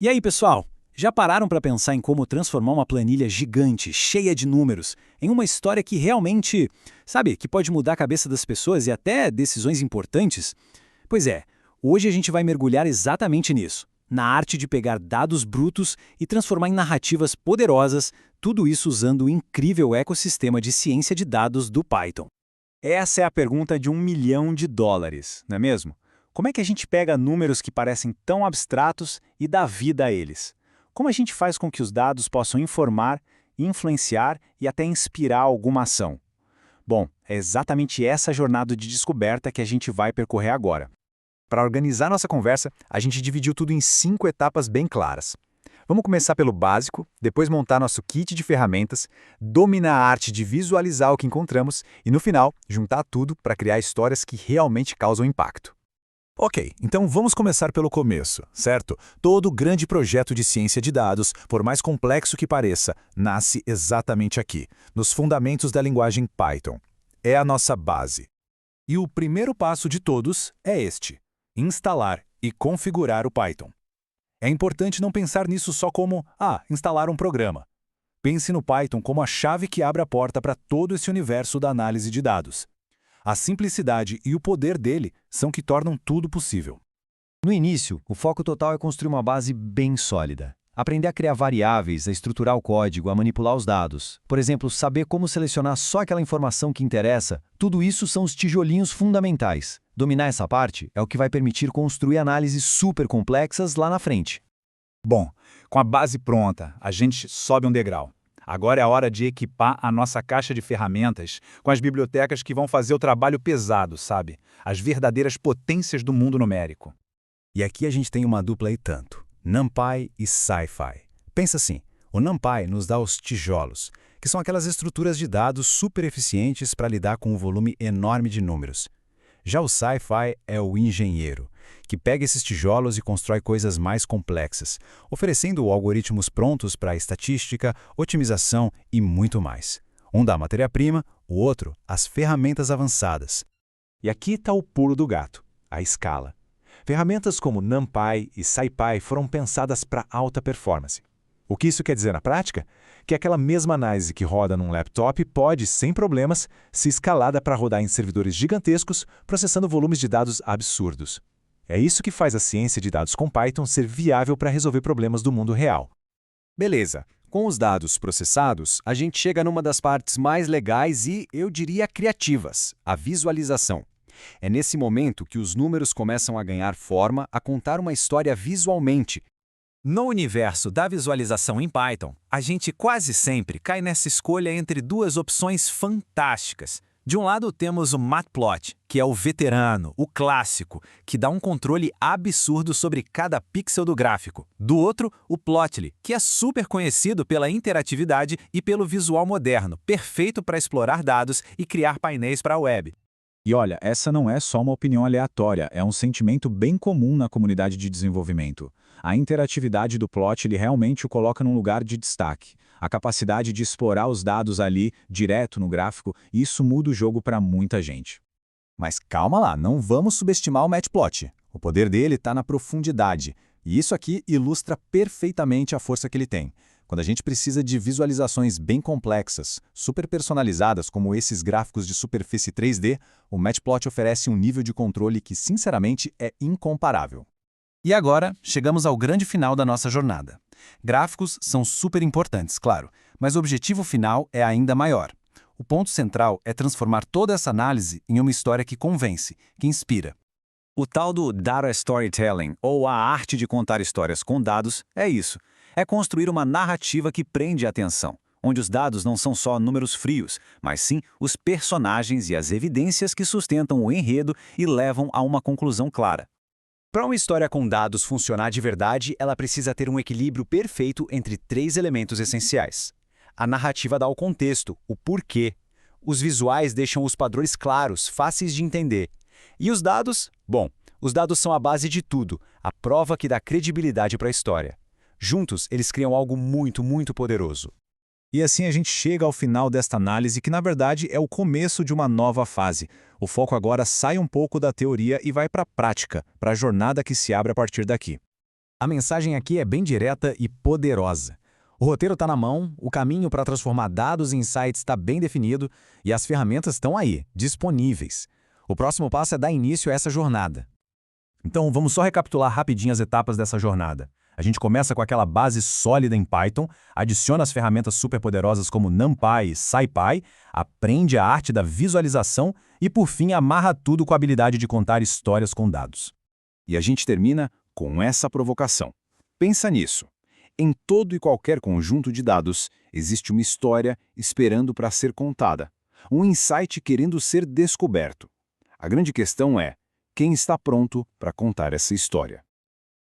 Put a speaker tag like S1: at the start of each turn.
S1: E aí, pessoal? Já pararam para pensar em como transformar uma planilha gigante, cheia de números, em uma história que realmente, sabe, que pode mudar a cabeça das pessoas e até decisões importantes? Pois é, hoje a gente vai mergulhar exatamente nisso, na arte de pegar dados brutos e transformar em narrativas poderosas, tudo isso usando o incrível ecossistema de ciência de dados do Python.
S2: Essa é a pergunta de US$ 1 milhão, não é mesmo? Como é que a gente pega números que parecem tão abstratos e dá vida a eles? Como a gente faz com que os dados possam informar, influenciar e até inspirar alguma ação? Bom, é exatamente essa jornada de descoberta que a gente vai percorrer agora. Para organizar nossa conversa, a gente dividiu tudo em 5 etapas bem claras. Vamos começar pelo básico, depois montar nosso kit de ferramentas, dominar a arte de visualizar o que encontramos e, no final, juntar tudo para criar histórias que realmente causam impacto.
S3: Ok, então vamos começar pelo começo, certo? Todo grande projeto de ciência de dados, por mais complexo que pareça, nasce exatamente aqui, nos fundamentos da linguagem Python. É a nossa base. E o primeiro passo de todos é este: instalar e configurar o Python. É importante não pensar nisso só como, instalar um programa. Pense no Python como a chave que abre a porta para todo esse universo da análise de dados. A simplicidade e o poder dele são que tornam tudo possível.
S4: No início, o foco total é construir uma base bem sólida. Aprender a criar variáveis, a estruturar o código, a manipular os dados. Por exemplo, saber como selecionar só aquela informação que interessa, tudo isso são os tijolinhos fundamentais. Dominar essa parte é o que vai permitir construir análises super complexas lá na frente.
S2: Bom, com a base pronta, a gente sobe um degrau. Agora é a hora de equipar a nossa caixa de ferramentas com as bibliotecas que vão fazer o trabalho pesado, sabe? As verdadeiras potências do mundo numérico.
S3: E aqui a gente tem uma dupla e tanto: NumPy e SciPy. Pensa assim, o NumPy nos dá os tijolos, que são aquelas estruturas de dados super eficientes para lidar com um volume enorme de números. Já o SciPy é o engenheiro, que pega esses tijolos e constrói coisas mais complexas, oferecendo algoritmos prontos para estatística, otimização e muito mais. Um dá a matéria-prima, o outro as ferramentas avançadas.
S5: E aqui está o pulo do gato, a escala. Ferramentas como NumPy e SciPy foram pensadas para alta performance. O que isso quer dizer na prática? Que aquela mesma análise que roda num laptop pode, sem problemas, ser escalada para rodar em servidores gigantescos, processando volumes de dados absurdos. É isso que faz a ciência de dados com Python ser viável para resolver problemas do mundo real.
S6: Beleza. Com os dados processados, a gente chega numa das partes mais legais e, eu diria, criativas, a visualização. É nesse momento que os números começam a ganhar forma, a contar uma história visualmente.
S7: No universo da visualização em Python, a gente quase sempre cai nessa escolha entre duas opções fantásticas. De um lado temos o Matplot, que é o veterano, o clássico, que dá um controle absurdo sobre cada pixel do gráfico. Do outro, o Plotly, que é super conhecido pela interatividade e pelo visual moderno, perfeito para explorar dados e criar painéis para a web.
S2: E olha, essa não é só uma opinião aleatória, é um sentimento bem comum na comunidade de desenvolvimento. A interatividade do Plotly realmente o coloca num lugar de destaque. A capacidade de explorar os dados ali, direto no gráfico, isso muda o jogo para muita gente.
S6: Mas calma lá, não vamos subestimar o Matplot. O poder dele está na profundidade, e isso aqui ilustra perfeitamente a força que ele tem. Quando a gente precisa de visualizações bem complexas, super personalizadas como esses gráficos de superfície 3D, o Matplot oferece um nível de controle que, sinceramente, é incomparável.
S1: E agora, chegamos ao grande final da nossa jornada. Gráficos são super importantes, claro, mas o objetivo final é ainda maior. O ponto central é transformar toda essa análise em uma história que convence, que inspira.
S7: O tal do Data Storytelling, ou a arte de contar histórias com dados, é isso. É construir uma narrativa que prende a atenção, onde os dados não são só números frios, mas sim os personagens e as evidências que sustentam o enredo e levam a uma conclusão clara. Para uma história com dados funcionar de verdade, ela precisa ter um equilíbrio perfeito entre 3 elementos essenciais. A narrativa dá o contexto, o porquê. Os visuais deixam os padrões claros, fáceis de entender. E os dados? Bom, os dados são a base de tudo, a prova que dá credibilidade para a história. Juntos, eles criam algo muito, muito poderoso.
S2: E assim a gente chega ao final desta análise que, na verdade, é o começo de uma nova fase. O foco agora sai um pouco da teoria e vai para a prática, para a jornada que se abre a partir daqui.
S3: A mensagem aqui é bem direta e poderosa. O roteiro está na mão, o caminho para transformar dados em insights está bem definido e as ferramentas estão aí, disponíveis. O próximo passo é dar início a essa jornada.
S2: Então, vamos só recapitular rapidinho as etapas dessa jornada. A gente começa com aquela base sólida em Python, adiciona as ferramentas superpoderosas como NumPy e SciPy, aprende a arte da visualização e, por fim, amarra tudo com a habilidade de contar histórias com dados.
S1: E a gente termina com essa provocação. Pensa nisso. Em todo e qualquer conjunto de dados, existe uma história esperando para ser contada, um insight querendo ser descoberto. A grande questão é: quem está pronto para contar essa história?